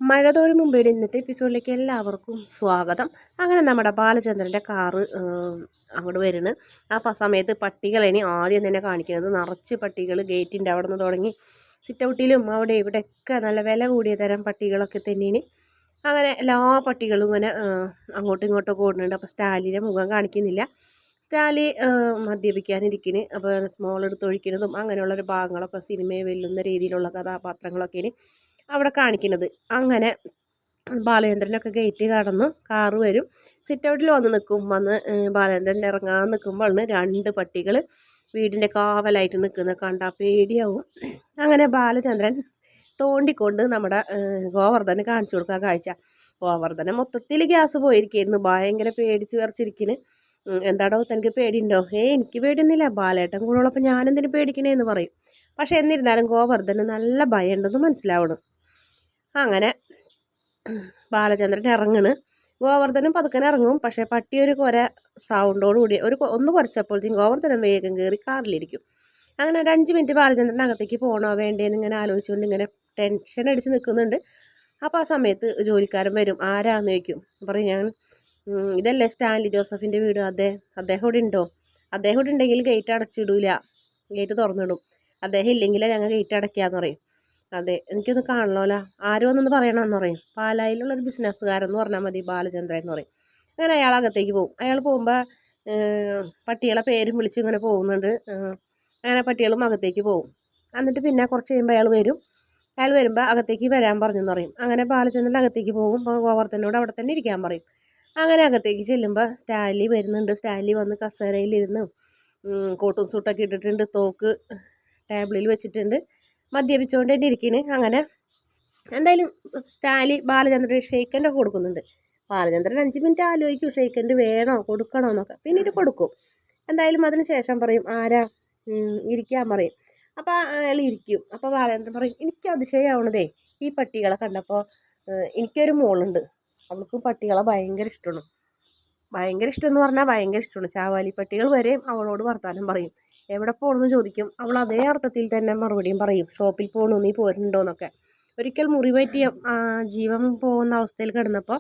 മഴ തോരും മുമ്പേടെ ഇന്നത്തെ എപ്പിസോഡിലേക്ക് എല്ലാവർക്കും സ്വാഗതം. അങ്ങനെ നമ്മുടെ ബാലചന്ദ്രൻ്റെ കാറ് അങ്ങോട്ട് വരുന്നു. ആ സമയത്ത് പട്ടികളെയാണ് ആദ്യം തന്നെ കാണിക്കുന്നത്. നിറച്ച് പട്ടികൾ ഗേറ്റിൻ്റെ അവിടെ നിന്ന് തുടങ്ങി സിറ്റൗട്ടിലും അവിടെ ഇവിടെയൊക്കെ നല്ല വില കൂടിയ തരം പട്ടികളൊക്കെ തന്നെയാണ്. അങ്ങനെ എല്ലാ പട്ടികളും ഇങ്ങനെ അങ്ങോട്ടും ഇങ്ങോട്ടും ഓടുന്നുണ്ട്. അപ്പോൾ സ്റ്റാലിൻ്റെ മുഖം കാണിക്കുന്നില്ല. സ്റ്റാലി മദ്യപിക്കാനിരിക്കുന്നു. അപ്പോൾ സ്മോൾ എടുത്തൊഴിക്കുന്നതും അങ്ങനെയുള്ളൊരു ഭാഗങ്ങളൊക്കെ സിനിമയെ വെല്ലുന്ന രീതിയിലുള്ള കഥാപാത്രങ്ങളൊക്കെയാണ് അവിടെ കാണിക്കുന്നത്. അങ്ങനെ ബാലചന്ദ്രനൊക്കെ ഗേറ്റ് കടന്നു കാറ് വരും. സിറ്റൗട്ടിൽ വന്ന് നിൽക്കും. ബാലചന്ദ്രൻ ഇറങ്ങാൻ നിൽക്കുമ്പോഴാണ് രണ്ട് പട്ടികൾ വീടിൻ്റെ കാവലായിട്ട് നിൽക്കുന്നത് കണ്ടാൽ പേടിയാവും. അങ്ങനെ ബാലചന്ദ്രൻ തോണ്ടിക്കൊണ്ട് നമ്മുടെ ഗോവർദ്ധന് കാണിച്ചു കൊടുക്കുക കാഴ്ച. ഗോവർദ്ധന മൊത്തത്തിൽ ഗ്യാസ് പോയിരിക്കുന്നു. ഭയങ്കര പേടിച്ച് വിറച്ചിരിക്കുന്നു. എന്താടോ തനിക്ക് പേടിയുണ്ടോ? എനിക്ക് പേടിയൊന്നുമില്ല, ബാലേട്ടൻ കൂടെ ഉള്ളപ്പോൾ ഞാനെന്തിനു പേടിക്കണേന്ന് പറയും. പക്ഷെ എന്നിരുന്നാലും ഗോവർദ്ധന് നല്ല ഭയമുണ്ടെന്ന് മനസ്സിലാവണം. അങ്ങനെ ബാലചന്ദ്രൻ ഇറങ്ങണ്. ഗോവർദ്ധനും പതുക്കനെ ഇറങ്ങും. പക്ഷേ പട്ടി ഒരു സൗണ്ടോടുകൂടി ഒന്ന് കുറച്ചപ്പോഴത്തേക്കും ഗോവർദ്ധനം വേഗം കയറി കാറിലിരിക്കും. അങ്ങനെ ഒരു 5 മിനിറ്റ് ബാലചന്ദ്രൻ അകത്തേക്ക് പോകണോ വേണ്ടേന്ന് ഇങ്ങനെ ആലോചിച്ചുകൊണ്ട് ഇങ്ങനെ ടെൻഷൻ അടിച്ച് നിൽക്കുന്നുണ്ട്. അപ്പോൾ ആ സമയത്ത് ജോലിക്കാരൻ വരും. ആരാന്ന് ചോദിക്കും. പറയും ഞാൻ ഇതല്ലേ സ്റ്റാൻലി ജോസഫിൻ്റെ വീട്, അദ്ദേഹം ഇവിടെ ഉണ്ടോ? അദ്ദേഹം ഇവിടെ ഉണ്ടെങ്കിൽ ഗേറ്റ് അടച്ചിടൂല, ഗേറ്റ് തുറന്നിടും. അദ്ദേഹം ഇല്ലെങ്കിലേ ഞങ്ങൾ ഗേറ്റ് അടയ്ക്കാന്ന് പറയും. അതെ, എനിക്കൊന്ന് കാണണമല്ലോ, ആരോ എന്നൊന്ന് പറയണമെന്ന് പറയും. പാലായിലുള്ളൊരു ബിസിനസ്സുകാരെന്ന് പറഞ്ഞാൽ മതി, ബാലചന്ദ്രൻ എന്ന് പറയും. അങ്ങനെ അയാൾ അകത്തേക്ക് പോകും. അയാൾ പോകുമ്പോൾ പട്ടികളെ പേരും വിളിച്ച് ഇങ്ങനെ പോകുന്നുണ്ട്. അങ്ങനെ പട്ടികളും അകത്തേക്ക് പോകും. എന്നിട്ട് പിന്നെ കുറച്ച് കഴിയുമ്പോൾ അയാൾ വരും. അയാൾ വരുമ്പോൾ അകത്തേക്ക് വരാൻ പറഞ്ഞെന്ന് പറയും. അങ്ങനെ ബാലചന്ദ്രൻ അകത്തേക്ക് പോകും. ഗോവർദ്ധനോട് അവിടെ തന്നെ ഇരിക്കാൻ പറയും. അങ്ങനെ അകത്തേക്ക് ചെല്ലുമ്പോൾ സ്റ്റാൻലി വരുന്നുണ്ട്. സ്റ്റാൻലി വന്ന് കസേരയിലിരുന്ന് കോട്ടും സൂട്ടൊക്കെ ഇട്ടിട്ടുണ്ട്. തോക്ക് ടേബിളിൽ വെച്ചിട്ടുണ്ട്. മദ്യപിച്ചുകൊണ്ട് തന്നെ ഇരിക്കുന്നു. അങ്ങനെ എന്തായാലും സ്റ്റാലി ബാലചന്ദ്രൻ ഷെയ്ക്കൻ്റെ കൊടുക്കുന്നുണ്ട്. ബാലചന്ദ്രൻ 5 മിനിറ്റ് ആലോചിക്കും ഷെയ്ക്കൻ്റെ വേണോ കൊടുക്കണോ എന്നൊക്കെ. പിന്നീട് കൊടുക്കും. എന്തായാലും അതിന് ശേഷം പറയും ആരാ ഇരിക്കാൻ പറയും. അപ്പോൾ അയാൾ ഇരിക്കും. അപ്പോൾ ബാലചന്ദ്രൻ പറയും എനിക്ക് അതിശയമാവണതേ ഈ പട്ടികളെ കണ്ടപ്പോൾ. എനിക്കൊരു മോളുണ്ട്, അവൾക്ക് പട്ടികളെ ഭയങ്കര ഇഷ്ടമാണ്. ഭയങ്കര ഇഷ്ടമെന്ന് പറഞ്ഞാൽ ഭയങ്കര ഇഷ്ടമാണ്. ചാവാലി പട്ടികൾ വരെയും അവളോട് വർത്താനം പറയും. എവിടെ പോകണമെന്ന് ചോദിക്കും. അവൾ അതേ അർത്ഥത്തിൽ തന്നെ മറുപടിയും പറയും, ഷോപ്പിൽ പോകണു, നീ പോരുന്നുണ്ടോയെന്നൊക്കെ. ഒരിക്കൽ മുറിവേറ്റിയ ജീവൻ പോകുന്ന അവസ്ഥയിൽ കിടന്നപ്പോൾ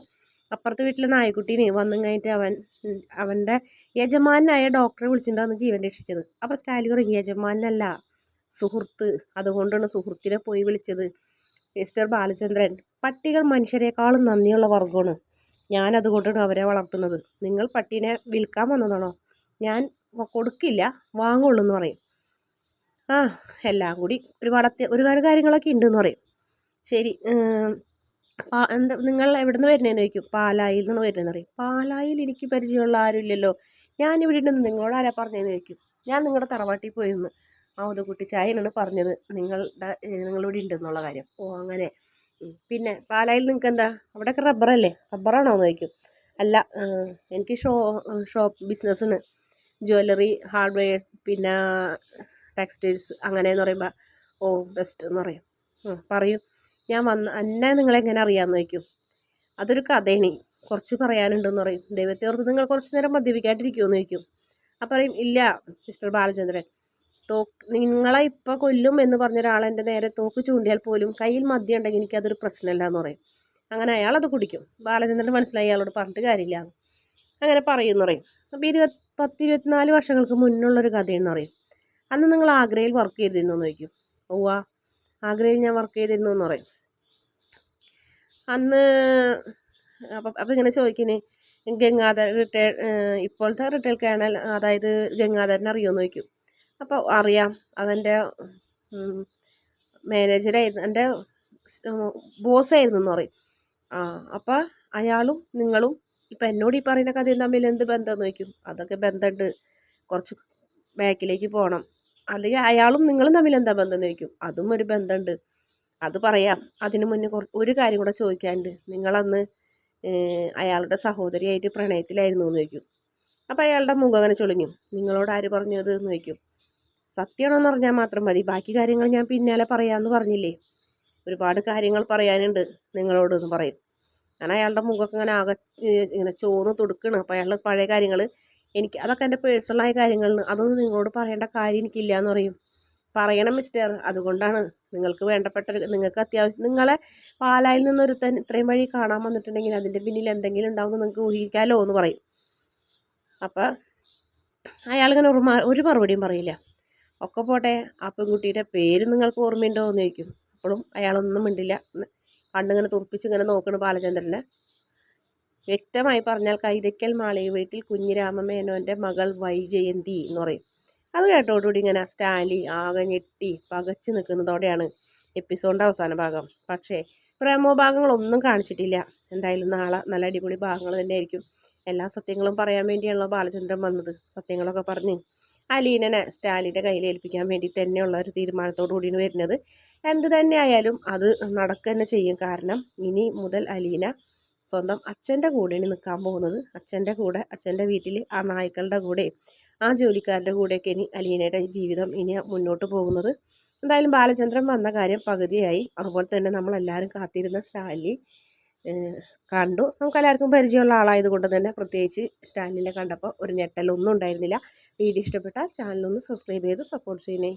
അപ്പുറത്തെ വീട്ടിലെ നായക്കുട്ടീനെ വന്നു കഴിഞ്ഞിട്ട് അവൻ്റെ യജമാനായ ഡോക്ടറെ വിളിച്ചിട്ടാണ് ജീവൻ രക്ഷിച്ചത്. അപ്പോൾ സ്റ്റാലി പറയും യജമാനല്ല, സുഹൃത്ത്, അതുകൊണ്ടാണ് സുഹൃത്തിനെ പോയി വിളിച്ചത്. മിസ്റ്റർ ബാലചന്ദ്രൻ, പട്ടികൾ മനുഷ്യരെക്കാളും നന്ദിയുള്ള വർഗ്ഗമാണ്. ഞാനതുകൊണ്ടാണ് അവരെ വളർത്തുന്നത്. നിങ്ങൾ പട്ടീനെ വിൽക്കാൻ വന്നതാണോ? ഞാൻ കൊടുക്കില്ല, വാങ്ങുള്ളൂ എന്ന് പറയും. എല്ലാം കൂടി ഒരുപാട് കാര്യങ്ങളൊക്കെ ഉണ്ടെന്ന് പറയും. ശരി, എന്താ നിങ്ങൾ എവിടെ നിന്ന് വരുന്നതെന്ന് ചോദിക്കും. പാലായിൽ നിന്ന് വരുന്നതെന്ന് പറയും. പാലായിൽ എനിക്ക് പരിചയമുള്ള ആരുമില്ലല്ലോ, ഞാനിവിടെ ഉണ്ടെന്ന് നിങ്ങളോട് ആരാ പറഞ്ഞതെന്ന് ചോദിക്കും. ഞാൻ നിങ്ങളുടെ തറവാട്ടിൽ പോയിരുന്നു, ഔദക്കുട്ടി ചായനാണ് പറഞ്ഞത് നിങ്ങളിവിടെ ഉണ്ടെന്നുള്ള കാര്യം. അങ്ങനെ പിന്നെ പാലായിൽ നിങ്ങൾക്ക് എന്താ, അവിടെയൊക്കെ റബ്ബറല്ലേ, റബ്ബറാണോ എന്ന് ചോദിക്കും. അല്ല, എനിക്ക് ഷോപ്പ് ബിസിനസ്സാണ്, ജ്വല്ലറി, ഹാർഡ്വെയർസ്, പിന്നെ ടെക്സ്റ്റൈൽസ് അങ്ങനെയെന്ന് പറയുമ്പോൾ ബെസ്റ്റ് എന്ന് പറയും. പറയൂ, ഞാൻ എന്നെ നിങ്ങളെങ്ങനെ അറിയാമെന്ന് ചോദിക്കും. അതൊരു കഥയാണ്, കുറച്ച് പറയാനുണ്ടെന്ന് പറയും. ദൈവത്തെ ഓർത്ത് നിങ്ങൾ കുറച്ച് നേരം മദ്യപിക്കാണ്ടിരിക്കുമെന്ന് ചോദിക്കും. അപ്പം പറയും ഇല്ല മിസ്റ്റർ ബാലചന്ദ്രൻ, നിങ്ങളെ ഇപ്പോൾ കൊല്ലും എന്ന് പറഞ്ഞ ഒരാൾ എൻ്റെ നേരെ തോക്ക് ചൂണ്ടിയാൽ പോലും കയ്യിൽ മദ്യം ഉണ്ടെങ്കിൽ എനിക്കതൊരു പ്രശ്നമില്ല എന്ന് പറയും. അങ്ങനെ അയാളത് കുടിക്കും. ബാലചന്ദ്രൻ മനസ്സിലായി അയാളോട് പറഞ്ഞിട്ട് കാര്യമില്ല, അങ്ങനെ പറയുമെന്ന് പറയും. അപ്പോൾ 24 വർഷങ്ങൾക്ക് മുന്നുള്ളൊരു കഥയെന്ന് പറയും. അന്ന് നിങ്ങൾ ആഗ്രയിൽ വർക്ക് ചെയ്തിരുന്നു എന്ന് ചോദിക്കും. ആഗ്രയിൽ ഞാൻ വർക്ക് ചെയ്തിരുന്നു എന്ന് പറയും. അന്ന് അപ്പം ഇങ്ങനെ ചോദിക്കുന്നേ, ഗംഗാധർ ഇപ്പോഴത്തെ റിട്ടയർ കേണൽ, അതായത് ഗംഗാധരനെ അറിയുമെന്ന് ചോദിക്കും. അപ്പോൾ അറിയാം, അതെൻ്റെ മാനേജറായിരുന്നു, എൻ്റെ ബോസായിരുന്നു എന്ന് പറയും. അപ്പോൾ അയാളും നിങ്ങളും ഇപ്പം എന്നോട് ഈ പറയുന്ന കഥയും തമ്മിൽ എന്ത് ബന്ധമെന്ന് ചോദിക്കും. അതൊക്കെ ബന്ധമുണ്ട്, കുറച്ച് ബാക്കിലേക്ക് പോകണം. അല്ലെങ്കിൽ അയാളും നിങ്ങളും തമ്മിൽ എന്താ ബന്ധം എന്ന് ചോദിക്കും. അതും ഒരു ബന്ധമുണ്ട്, അത് പറയാം. അതിന് മുന്നേ ഒരു കാര്യം കൂടെ ചോദിക്കാനുണ്ട്. നിങ്ങളന്ന് അയാളുടെ സഹോദരിയായിട്ട് പ്രണയത്തിലായിരുന്നു എന്ന് ചോദിക്കും. അപ്പോൾ അയാളുടെ മുഖം അങ്ങനെ ചൊളിഞ്ഞു. നിങ്ങളോട് ആര് പറഞ്ഞത് എന്ന് ചോദിക്കും. സത്യമാണോന്ന് അറിഞ്ഞാൽ മാത്രം മതി, ബാക്കി കാര്യങ്ങൾ ഞാൻ പിന്നാലെ പറയാമെന്ന് പറഞ്ഞില്ലേ, ഒരുപാട് കാര്യങ്ങൾ പറയാനുണ്ട് നിങ്ങളോട് എന്ന് പറയും. ഞാൻ അയാളുടെ മുഖമൊക്കെ ഇങ്ങനെ ഇങ്ങനെ ചോന്ന് തുടുക്കണം. അപ്പോൾ അയാൾ പഴയ കാര്യങ്ങൾ, അതൊക്കെ എൻ്റെ പേഴ്സണലായ കാര്യങ്ങളാണ്, അതൊന്നും നിങ്ങളോട് പറയേണ്ട കാര്യം എനിക്കില്ല എന്ന് പറയും. പറയണം മിസ്റ്റർ, അതുകൊണ്ടാണ് നിങ്ങൾക്ക് വേണ്ടപ്പെട്ട നിങ്ങൾക്ക് അത്യാവശ്യം നിങ്ങളെ പാലായിൽ നിന്നൊരുത്തൻ ഇത്രയും വഴി കാണാൻ വന്നിട്ടുണ്ടെങ്കിൽ അതിൻ്റെ പിന്നിൽ എന്തെങ്കിലും ഉണ്ടാവും എന്ന് നിങ്ങൾക്ക് ഊഹിക്കാലോ എന്ന് പറയും. അപ്പം അയാളിങ്ങനെ ഒരു മറുപടിയും പറയില്ല. ഒക്കെ പോട്ടെ, ആ പെൺകുട്ടിയുടെ പേര് നിങ്ങൾക്ക് ഓർമ്മയുണ്ടോ എന്ന് ചോദിക്കും. അപ്പോഴും അയാളൊന്നും മിണ്ടില്ല. കണ്ടിങ്ങനെ തുറപ്പിച്ച് ഇങ്ങനെ നോക്കണം ബാലചന്ദ്രനെ. വ്യക്തമായി പറഞ്ഞാൽ കൈതയ്ക്കൽ മാളിക വീട്ടിൽ കുഞ്ഞിരാമമേനോൻ്റെ മകൾ വൈജയന്തി എന്ന് പറയും. അത് കേട്ടോടുകൂടി ഇങ്ങനെ സ്റ്റാൻലി ആകെ ഞെട്ടി പകച്ച് നിൽക്കുന്നതോടെയാണ് എപ്പിസോഡിൻ്റെ അവസാന ഭാഗം. പക്ഷേ പ്രേമോ ഭാഗങ്ങളൊന്നും കാണിച്ചിട്ടില്ല. എന്തായാലും നാളെ നല്ല അടിപൊളി ഭാഗങ്ങൾ തന്നെയായിരിക്കും. എല്ലാ സത്യങ്ങളും പറയാൻ വേണ്ടിയാണല്ലോ ബാലചന്ദ്രൻ വന്നത്. സത്യങ്ങളൊക്കെ പറഞ്ഞ് അലീനനെ സ്റ്റാലിൻ്റെ കയ്യിൽ ഏൽപ്പിക്കാൻ വേണ്ടി തന്നെയുള്ള ഒരു തീരുമാനത്തോടു കൂടിയാണ് വരുന്നത്. എന്ത് തന്നെ ആയാലും അത് നടക്കുക തന്നെ ചെയ്യും. കാരണം ഇനി മുതൽ അലീന സ്വന്തം അച്ഛൻ്റെ കൂടെയാണ് നിൽക്കാൻ പോകുന്നത്. അച്ഛൻ്റെ കൂടെ, അച്ഛൻ്റെ വീട്ടിൽ ആ നായ്ക്കളുടെ കൂടെ, ആ ജോലിക്കാരുടെ കൂടെയൊക്കെ ഇനി അലീനയുടെ ജീവിതം ഇനി മുന്നോട്ട് പോകുന്നത്. എന്തായാലും ബാലചന്ദ്രൻ വന്ന കാര്യം പകുതിയായി. അതുപോലെ തന്നെ നമ്മളെല്ലാവരും കാത്തിരുന്ന സ്റ്റാൻലി കണ്ടു. നമുക്കെല്ലാവർക്കും പരിചയമുള്ള ആളായതുകൊണ്ട് തന്നെ പ്രത്യേകിച്ച് സ്റ്റാൻലിനെ കണ്ടപ്പോൾ ഒരു ഞെട്ടലൊന്നും ഉണ്ടായിരുന്നില്ല. വീഡിയോ ഇഷ്ടപ്പെട്ടാൽ ചാനലൊന്ന് സബ്സ്ക്രൈബ് ചെയ്ത് സപ്പോർട്ട് ചെയ്യണേ.